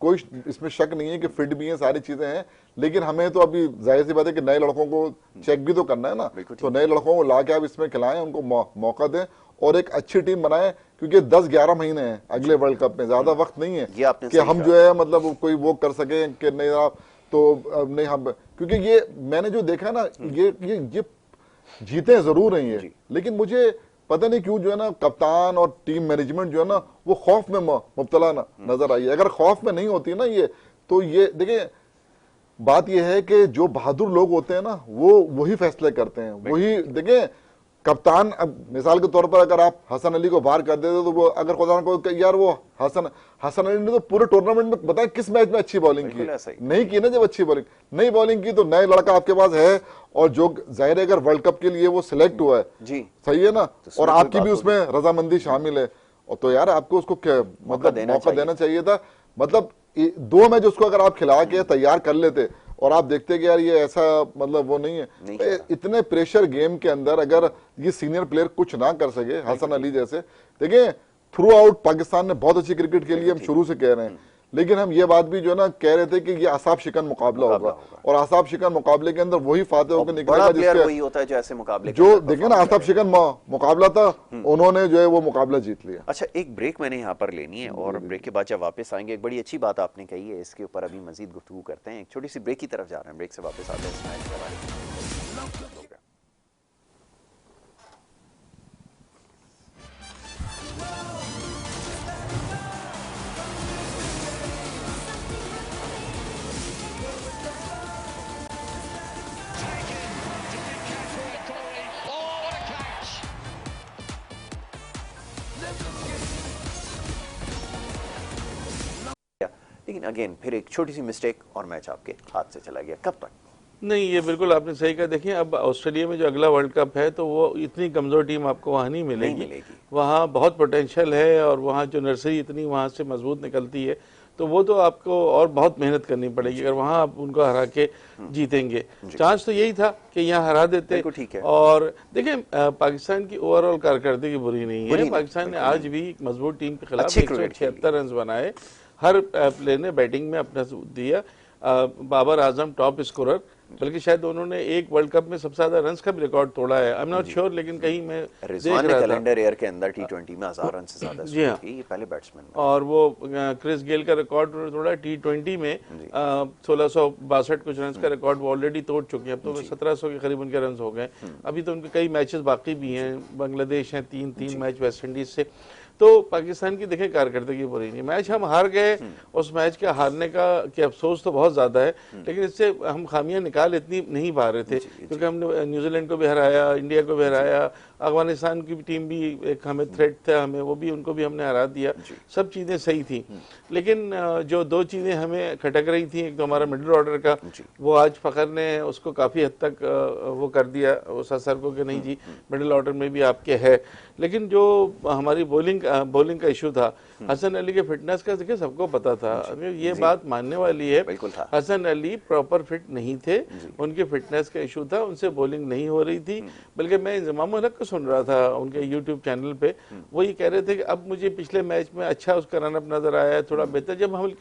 कोई इसमें शक नहीं है कि फिट भी है, सारी चीजें हैं, लेकिन हमें तो अभी जाहिर सी बात है कि नए लड़कों को चेक भी तो करना है ना। तो नए लड़कों को लाके आप इसमें खिलाएं, उनको मौका दें और एक अच्छी टीम बनाएं, क्योंकि 10-11 महीने हैं अगले वर्ल्ड कप में, ज्यादा वक्त नहीं है कि हम जो है मतलब कोई वो कर सके कि नहीं आप तो नहीं हम, क्योंकि ये मैंने जो देखा ना ये जीते जरूर रही है, लेकिन मुझे पता नहीं क्यों जो है ना कप्तान और टीम मैनेजमेंट जो है ना वो खौफ में मुब्तला नजर आई है। अगर खौफ में नहीं होती ना ये, तो ये देखिए बात ये है कि जो बहादुर लोग होते हैं ना वो वही फैसले करते हैं, वही देखिए कप्तान। अब मिसाल के तौर पर अगर आप हसन अली को बाहर कर देते तो वो अगर खुदा को यार वो हसन अली ने तो पूरे टूर्नामेंट में बताया किस मैच में अच्छी बॉलिंग की, नहीं की ना जब अच्छी बॉलिंग नहीं बॉलिंग की, तो नए लड़का आपके पास है और जो जाहिर है अगर वर्ल्ड कप के लिए वो सिलेक्ट हुआ है जी, सही है ना, और आपकी भी उसमें रजामंदी शामिल है, और तो यार आपको उसको मतलब मौका देना चाहिए था। मतलब 2 मैच उसको अगर आप खिला के तैयार कर लेते और आप देखते कि यार ये ऐसा मतलब वो नहीं है, इतने प्रेशर गेम के अंदर अगर ये सीनियर प्लेयर कुछ ना कर सके हसन अली जैसे, देखिए थ्रू आउट पाकिस्तान ने बहुत अच्छी क्रिकेट खेली है, हम शुरू से कह रहे हैं, लेकिन हम ये बात भी जो है ना कह रहे थे कि ये आसाब शिकन मुकाबला होगा और आसाब शिकन मुकाबले के अंदर वही फाते होकर निकलेगा जिसके वही होता है जो ऐसे मुकाबले जो देखे ना आसाब शिकन मुकाबला था, उन्होंने जो है वो मुकाबला जीत लिया। अच्छा, एक ब्रेक मैंने यहाँ पर लेनी है और ब्रेक के बाद जब वापस आएंगे, एक बड़ी अच्छी बात आपने कही है, इसके ऊपर अभी मजीद गुफ्तगू करते हैं। एक छोटी सी ब्रेक की तरफ जा रहे हैं, ब्रेक से वापस आते हैं। लेकिन अगेन फिर एक छोटी सी मिस्टेक और मैच आपके हाथ से चला गया। कब तक? नहीं, ये बिल्कुल आपने सही कहा। देखिए, अब ऑस्ट्रेलिया में जो अगला वर्ल्ड कप है तो वो इतनी कमज़ोर टीम आपको वहाँ नहीं मिलेगी। वहाँ बहुत पोटेंशियल है और वहाँ जो नर्सरी इतनी वहाँ से मजबूत निकलती है, तो वो तो आपको और बहुत मेहनत करनी पड़ेगी अगर वहाँ आप उनको हरा के जीतेंगे। चांस तो यही था कि यहाँ हरा देते। और देखिए, पाकिस्तान की ओवरऑल कारकर्दगी बुरी नहीं है। पाकिस्तान ने आज भी एक मजबूत टीम के खिलाफ 176 रन बनाए। हर प्लेयर ने बैटिंग में अपना दिया। बाबर आजम टॉप स्कोरर, बल्कि शायद उन्होंने एक वर्ल्ड कप में सबसे ज्यादा रन्स का भी रिकॉर्ड तोड़ा है। आई एम नॉट श्योर, लेकिन कहीं मैं देख रहा था कैलेंडर ईयर के अंदर T20 में 1000 रन से ज्यादा स्कोर किए, ये पहले बैट्समैन। और वो क्रिस गेल का रिकॉर्ड तोड़ा T20 में 1662 कुछ रन का रिकॉर्ड वो ऑलरेडी तोड़ चुके हैं। अब तो 1700 के करीब उनके रन हो गए। अभी तो उनके कई मैचेस बाकी भी हैं, बांग्लादेश हैं, 3 मैच वेस्ट इंडीज से। तो पाकिस्तान की देखें कारकर्दगी बुरी नहीं। मैच हम हार गए, उस मैच के हारने का कि अफसोस तो बहुत ज़्यादा है, लेकिन इससे हम खामियां निकाल इतनी नहीं पा रहे थे, क्योंकि हमने न्यूजीलैंड को भी हराया, इंडिया को भी हराया, अफगानिस्तान की टीम भी एक हमें थ्रेट था, हमें वो भी उनको भी हमने हरा दिया। सब चीज़ें सही थी, लेकिन जो 2 चीज़ें हमें खटक रही थी, एक तो हमारा मिडिल ऑर्डर का, वो आज फ़खर ने उसको काफ़ी हद तक वो कर दिया उस असर को कि नहीं जी मिडिल ऑर्डर में भी आपके है। लेकिन जो हमारी बॉलिंग का इशू था, हसन अली के फिटनेस का देखिए सबको पता था, ये बात मानने वाली है। हसन अली प्रॉपर फिट नहीं थे, उनके फिटनेस का इशू था, उनसे बॉलिंग नहीं हो रही थी। बल्कि मैं इंजमाम उल हक को सुन रहा था उनके यूट्यूब चैनल पे, वो ये कह रहे थे कि अब मुझे पिछले मैच में अच्छा उसका रनअप नजर आया है, थोड़ा बेहतर, जब हम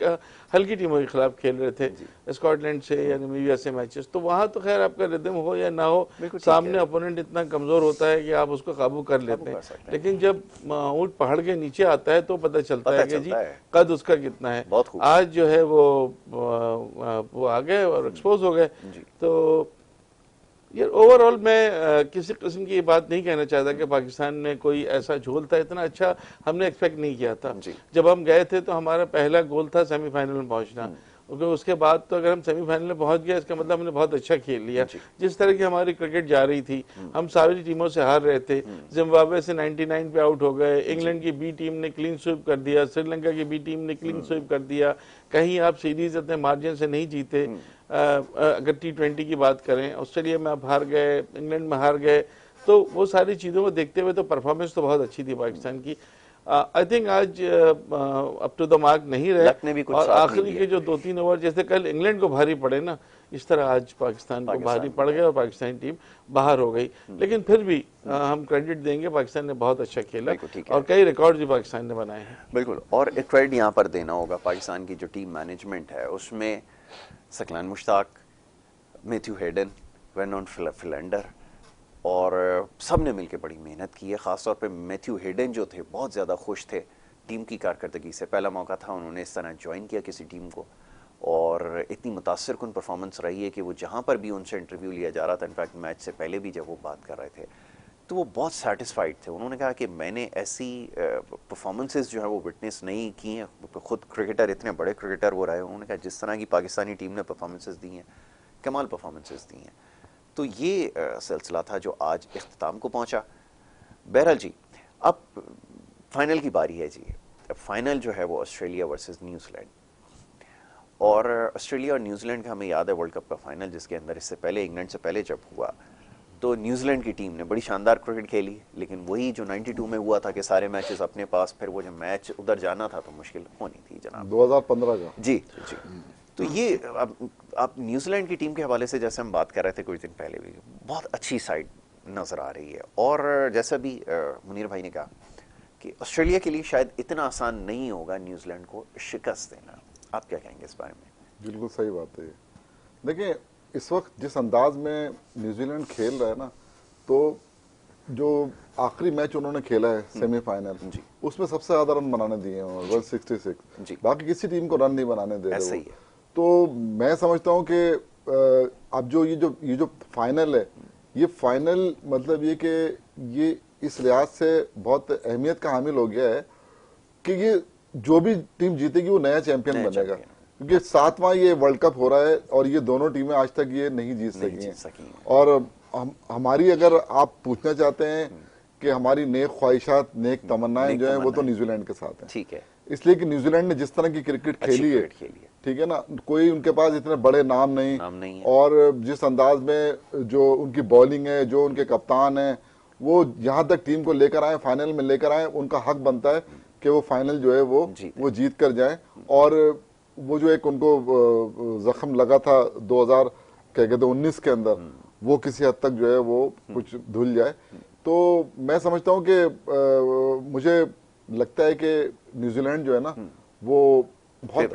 हल्की टीमों के खिलाफ खेल रहे थे स्कॉटलैंड से या नामीबिया से मैचेस, तो वहां तो खैर आपका रिदम हो या ना हो, सामने अपोनेंट इतना कमजोर होता है कि आप उसको काबू कर लेते हैं। लेकिन जब ऊंट पहाड़ के नीचे आता है तो पता चलता है कि जी कद उसका कितना है। आज जो है वो आ गए और एक्सपोज हो गए। तो ये ओवरऑल मैं किसी किस्म की ये बात नहीं कहना चाहता कि पाकिस्तान में कोई ऐसा झोल था, इतना अच्छा हमने एक्सपेक्ट नहीं किया था। जब हम गए थे तो हमारा पहला गोल था सेमीफाइनल में पहुंचना, क्योंकि उसके बाद तो अगर हम सेमीफाइनल में पहुंच गए इसका मतलब हमने बहुत अच्छा खेल लिया। जिस तरह की हमारी क्रिकेट जा रही थी, हम सारी टीमों से हार रहे थे, जिम्बाब्वे से 99 पे आउट हो गए, इंग्लैंड की बी टीम ने क्लीन स्वीप कर दिया, श्रीलंका की बी टीम ने क्लीन स्वीप कर दिया, कहीं आप सीरीज इतने मार्जिन से नहीं जीते। अगर T20 की बात करें, ऑस्ट्रेलिया में आप हार गए, इंग्लैंड में हार गए, तो वो सारी चीज़ों को देखते हुए तो परफॉर्मेंस तो बहुत अच्छी थी पाकिस्तान की। आई थिंक आज अप टू द मार्क नहीं रहे, और आखिरी के जो 2-3 ओवर जैसे कल इंग्लैंड को भारी पड़े ना, इस तरह आज पाकिस्तान को भारी पड़ गए और पाकिस्तानी टीम बाहर हो गई। लेकिन फिर भी हम क्रेडिट देंगे, पाकिस्तान ने बहुत अच्छा खेला और कई रिकॉर्ड भी पाकिस्तान ने बनाए हैं। बिल्कुल, और एक क्रेडिट यहाँ पर देना होगा पाकिस्तान की जो टीम मैनेजमेंट है, उसमें Saqlain Mushtaq, Matthew Hayden, Vernon Philander, और सब ने मिलकर बड़ी मेहनत की है। ख़ासतौर पे मैथ्यू हेडन जो थे बहुत ज़्यादा खुश थे टीम की कारकर्दगी से। पहला मौका था उन्होंने इस तरह ज्वाइन किया किसी टीम को, और इतनी मुतासर कुन परफॉर्मेंस रही है कि वो जहाँ पर भी उनसे इंटरव्यू लिया जा रहा था, इनफैक्ट मैच से पहले भी जब वो बात कर रहे थे, तो वो बहुत सेटिस्फाइड थे। उन्होंने कहा कि मैंने ऐसी परफॉर्मेंसेस जो है वो विटनेस नहीं की हैं, खुद क्रिकेटर, इतने बड़े क्रिकेटर वो रहे। उन्होंने कहा जिस तरह की पाकिस्तानी टीम ने परफॉर्मेंसेस दी हैं, कमाल परफॉर्मेंसेस दी हैं। तो ये सिलसिला था जो आज इख्तिताम को पहुंचा। बहरहाल जी, अब फाइनल की बारी है जी। फाइनल जो है वो ऑस्ट्रेलिया वर्सेस न्यूजीलैंड, और ऑस्ट्रेलिया और न्यूजीलैंड का हमें याद है वर्ल्ड कप का फाइनल, जिसके अंदर इससे पहले इंग्लैंड से पहले जब हुआ तो न्यूजीलैंड की टीम ने बड़ी शानदार क्रिकेट खेली, लेकिन वही जो 92 में हुआ था कि सारे मैचेस अपने पास, फिर वो जब मैच उधर जाना था तो मुश्किल होनी थी जनाब। 2015 का जी जी। तो ये अब न्यूजीलैंड की टीम के हवाले से जैसे हम बात कर रहे थे कुछ दिन पहले भी, बहुत अच्छी साइड नज़र आ रही है। और जैसा भी मुनीर भाई ने कहा कि ऑस्ट्रेलिया के लिए शायद इतना आसान नहीं होगा न्यूजीलैंड को शिकस्त देना। आप क्या कहेंगे इस बारे में? बिल्कुल सही बात है। देखिए, इस वक्त जिस अंदाज में न्यूजीलैंड खेल रहा है ना, तो जो आखिरी मैच उन्होंने खेला है सेमीफाइनल, उसमें सबसे ज्यादा रन बनाने दिए हैं 166, बाकी किसी टीम को रन नहीं बनाने दे रहे वो। तो मैं समझता हूं कि अब जो ये जो फाइनल है, ये फाइनल मतलब ये कि ये इस लिहाज से बहुत अहमियत का हामिल हो गया है कि ये जो भी टीम जीतेगी वो नया चैंपियन बनेगा, क्योंकि 7वां ये वर्ल्ड कप हो रहा है और ये दोनों टीमें आज तक ये नहीं जीत सकी हैं। और हमारी, अगर आप पूछना चाहते हैं कि हमारी नेक ख्वाहिशात, नेक तमन्नाएं जो हैं, वो तो न्यूजीलैंड के साथ हैं। ठीक है, इसलिए कि न्यूजीलैंड ने जिस तरह की क्रिकेट खेली है, ठीक है ना, कोई उनके पास इतने बड़े नाम नहीं, और जिस अंदाज में जो उनकी बॉलिंग है, जो उनके कप्तान है, वो यहाँ तक टीम को लेकर आए, फाइनल में लेकर आए, उनका हक बनता है कि वो फाइनल जो है वो जीत कर जाए। और वो जो एक उनको जख्म लगा था 2019 के अंदर, वो किसी हद तक जो है वो कुछ धुल जाए। तो मैं समझता हूँ कि मुझे लगता है कि न्यूजीलैंड जो है ना, वो बहुत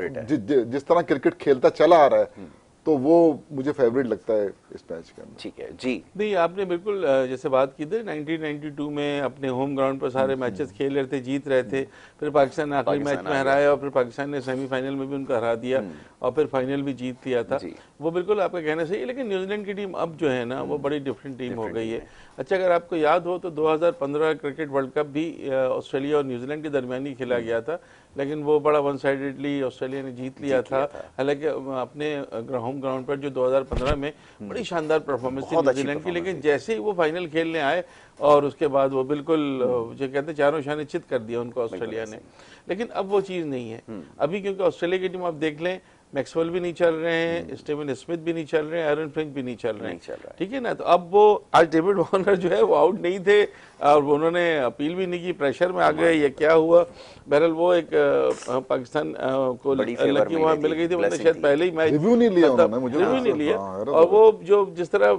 जिस तरह क्रिकेट खेलता चला आ रहा है, तो वो मुझे फेवरेट लगता है इस मैच के अंदर। ठीक है जी। नहीं, आपने बिल्कुल जैसे बात की थी, 1992 में अपने होम ग्राउंड पर सारे मैचेस खेल रहे थे, जीत रहे थे, फिर पाकिस्तान ने आखिरी मैच में हराया, और फिर पाकिस्तान ने सेमीफाइनल में भी उनको हरा दिया, और फिर फाइनल भी जीत लिया था। वो बिल्कुल आपका कहना सही है, लेकिन न्यूजीलैंड की टीम अब जो है ना, वो बड़ी डिफरेंट टीम हो गई है। अच्छा, अगर आपको याद हो तो 2015 क्रिकेट वर्ल्ड कप भी ऑस्ट्रेलिया और न्यूजीलैंड के दरमियान ही खेला गया था, लेकिन वो बड़ा वन साइडेडली ऑस्ट्रेलिया ने जीत लिया था। हालांकि अपने होम ग्राउंड पर जो 2015 में बड़ी शानदार परफॉर्मेंस थी न्यूजीलैंड की, लेकिन जैसे ही वो फाइनल खेलने आए और उसके बाद वो बिल्कुल जो कहते हैं चारों शाने चित कर दिया उनको ऑस्ट्रेलिया ने। लेकिन अब वो चीज़ नहीं है अभी, क्योंकि ऑस्ट्रेलिया की टीम आप देख लें, मैक्सवेल भी नहीं चल रहे हैं, स्टीवन स्मिथ भी नहीं चल रहे हैं, एरन फिंच भी नहीं चल रहे हैं, ठीक है ना। तो अब वो आज डेविड वार्नर जो है वो आउट नहीं थे, और उन्होंने अपील भी नहीं की, प्रेशर में आ गए या क्या हुआ। बहरहाल वो एक पाकिस्तान को लकी वहाँ मिल गई थी, उन्होंने शायद पहले ही मैच रिव्यू नहीं लिया, और वो जो जिस तरह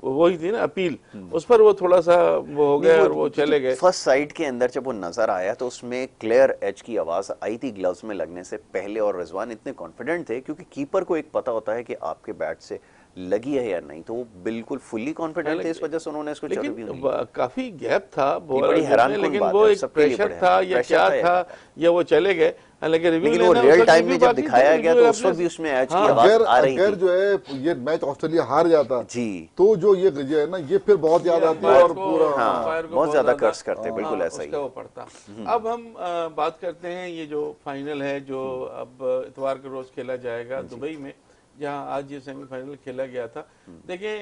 वो ही थी ना अपील, उस पर वो थोड़ा सा वो हो गया और वो चले गए। फर्स्ट साइड के अंदर जब वो नजर आया तो उसमें क्लियर एज की आवाज आई थी ग्लव्स में लगने से पहले, और रिजवान इतने कॉन्फिडेंट थे, क्योंकि कीपर को एक पता होता है कि आपके बैट से लगी है या नहीं, तो वो बिल्कुल फुल्ली कॉन्फिडेंट थे, इस वजह से उन्होंने इसको चल भी नहीं। काफी गैप था बड़ी हैरान, लेकिन वो एक प्रेशर था या क्या था, या वो चले गए। लेकिन वो रियल टाइम में जब दिखाया गया तो उस वक्त भी उसमें एज की आवाज आ रही थी। अगर जो है ये मैच ऑस्ट्रेलिया हार जाता जी, तो जो ये है ना, ये फिर बहुत याद आती है और पूरा बहुत ज्यादा कर्स करते, बिल्कुल ऐसा ही वो पड़ता। अब हम बात करते हैं ये जो फाइनल है, जो अब इतवार के रोज खेला जाएगा दुबई में, जहां आज ये सेमीफाइनल खेला गया था। देखिए,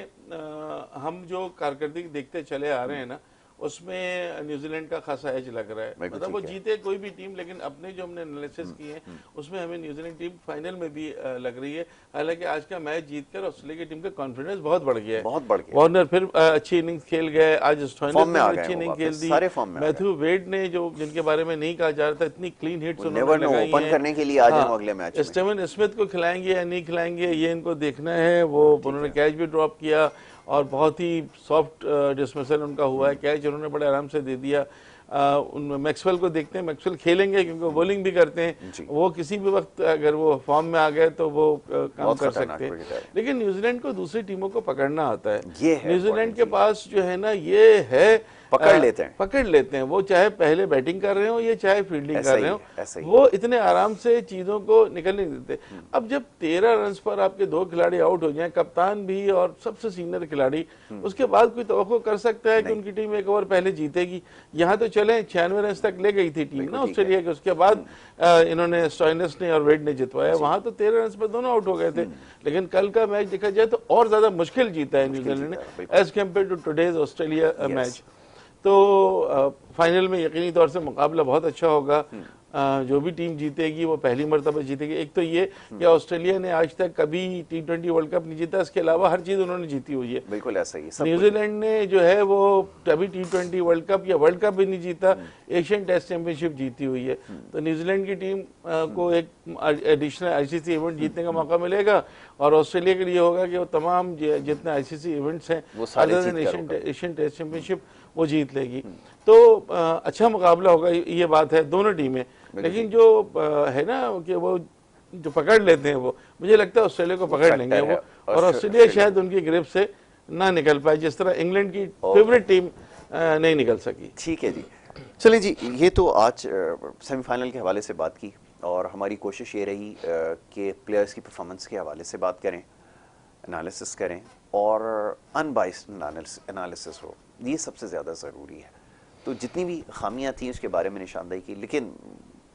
हम जो कारकर्दगी देखते चले आ रहे हैं ना, उसमें न्यूजीलैंड का खासा एज लग रहा है। मतलब वो जीते कोई भी टीम, लेकिन अपने जो हमने एनालिसिस किए हैं उसमें हमें न्यूजीलैंड टीम फाइनल में भी लग रही है। हालांकि आज का मैच जीतकर ऑस्ट्रेलिया की टीम का कॉन्फिडेंस बहुत बढ़ गया है, बहुत बढ़ गया। वार्नर फिर अच्छी इनिंग्स खेल गए, आज स्टोइनिस ने अच्छी इनिंग खेल दी, मैथ्यू वेड ने, जो जिनके बारे में नहीं कहा जा रहा था, इतनी क्लीन हिट्स उन्होंने लगाई हैं करने के लिए। आज अगले मैच स्टीवन स्मिथ को खिलाएंगे या नहीं खिलाएंगे ये इनको देखना है। वो उन्होंने कैच भी ड्रॉप किया और बहुत ही सॉफ्ट डिसमिसल उनका हुआ है, कैच उन्होंने बड़े आराम से दे दिया। मैक्सवेल को देखते हैं, मैक्सवेल खेलेंगे क्योंकि वो बॉलिंग भी करते हैं, वो किसी भी वक्त अगर वो फॉर्म में आ गए तो वो काम कर सकते हैं। लेकिन न्यूजीलैंड को दूसरी टीमों को पकड़ना आता है, न्यूजीलैंड के पास जो है ना ये है, पकड़ लेते हैं वो, चाहे पहले बैटिंग कर रहे हो या चाहे फील्डिंग कर रहे हो, वो इतने आराम से चीजों को निकलने देते। अब जब 13 रन पर आपके 2 खिलाड़ी आउट हो जाएं, कप्तान भी और सबसे सीनियर खिलाड़ी, उसके बाद कोई तवक्को कर सकता है कि उनकी टीम एक ओवर पहले जीतेगी? यहाँ तो चले 96 रन तक ले गई थी टीम ना ऑस्ट्रेलिया के, उसके बाद इन्होंने स्टोइनिस ने और वेड ने जितवाया, वहां तो 13 रन पर दोनों आउट हो गए थे। लेकिन कल का मैच देखा जाए तो और ज्यादा मुश्किल जीता है न्यूजीलैंड ने as compare to today's Australia match. तो फाइनल में यकीनी तौर से मुकाबला बहुत अच्छा होगा, जो भी टीम जीतेगी वो पहली मरतबा जीतेगी। एक तो ये कि ऑस्ट्रेलिया ने आज तक कभी T20 वर्ल्ड कप नहीं जीता, इसके अलावा हर चीज उन्होंने जीती हुई है। बिल्कुल ऐसा ही। न्यूजीलैंड ने जो है वो कभी T20 वर्ल्ड कप या वर्ल्ड कप भी नहीं जीता, एशियन टेस्ट चैंपियनशिप जीती हुई है। तो न्यूजीलैंड की टीम को एक एडिशनल ICC इवेंट जीतने का मौका मिलेगा, और ऑस्ट्रेलिया के लिए होगा कि वो तमाम जितने ICC इवेंट्स हैं एशियन टेस्ट चैंपियनशिप वो जीत लेगी। तो अच्छा मुकाबला होगा, ये बात है दोनों टीमें। लेकिन जो है ना कि वो जो पकड़ लेते हैं वो, मुझे लगता है ऑस्ट्रेलिया को पकड़ लेंगे वो, और ऑस्ट्रेलिया शायद उनकी ग्रिप से ना निकल पाए, जिस तरह इंग्लैंड की फेवरेट टीम नहीं निकल सकी। ठीक है जी, चलिए जी, ये तो आज सेमीफाइनल के हवाले से बात की, और हमारी कोशिश ये रही कि प्लेयर्स की परफॉर्मेंस के हवाले से बात करें, एनालिसिस करें, और अनबाइस्ड एनालिसिस हो, ये सबसे ज़्यादा ज़रूरी है। तो जितनी भी खामियां थी उसके बारे में निशानदेही की, लेकिन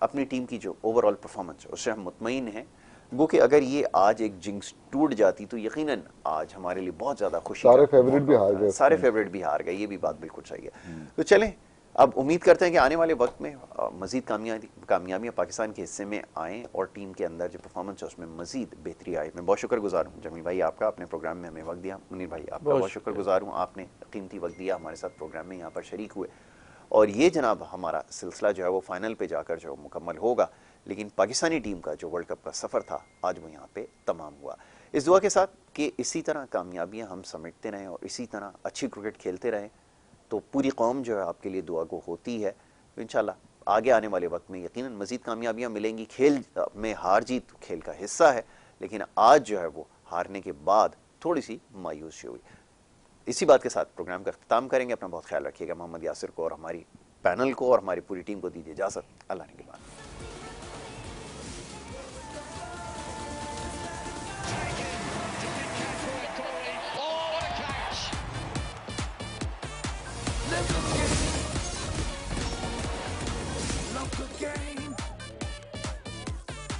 अपनी टीम की जो ओवरऑल परफॉर्मेंस उससे हम मुतमईन हैं। गो कि अगर ये आज एक जिंक्स टूट जाती तो यकीनन आज हमारे लिए बहुत ज़्यादा खुशी, सारे फेवरेट भी हार गए, सारे फेवरेट भी हार गए, ये भी बात बिल्कुल सही है। तो चलें, अब उम्मीद करते हैं कि आने वाले वक्त में मज़ीद कामयाबियाँ पाकिस्तान के हिस्से में आएँ, और टीम के अंदर जो परफॉर्मेंस है उसमें मज़ीद बेहतरी आए। मैं बहुत शुक्रगुजार हूँ जमील भाई आपका, अपने प्रोग्राम में हमें वक्त दिया। मुनीर भाई आपका बहुत शुक्रगुजार हूँ, आपने कीमती वक्त दिया, हमारे साथ प्रोग्राम में यहाँ पर शरीक हुए। और ये जनाब हमारा सिलसिला जो है वो फाइनल पे जाकर जो मुकम्मल होगा, लेकिन पाकिस्तानी टीम का जो वर्ल्ड कप का सफ़र था आज वो यहाँ पे तमाम हुआ। इस दुआ के साथ कि इसी तरह कामयाबियाँ हम समेटते रहें और इसी तरह अच्छी क्रिकेट खेलते रहें, तो पूरी कौम जो है आपके लिए दुआ गो होती है। तो इंशाल्लाह आगे आने वाले वक्त में यकीनन मज़ीद कामयाबियाँ मिलेंगी। खेल में हार जीत खेल का हिस्सा है, लेकिन आज जो है वो हारने के बाद थोड़ी सी मायूसी हुई। इसी बात के साथ प्रोग्राम का अख्ताम करेंगे। अपना बहुत ख्याल रखिएगा। मोहम्मद यासिर को और हमारी पैनल को और हमारी पूरी टीम को दीजिए इजाज़त। अल्लाह ने के बाद।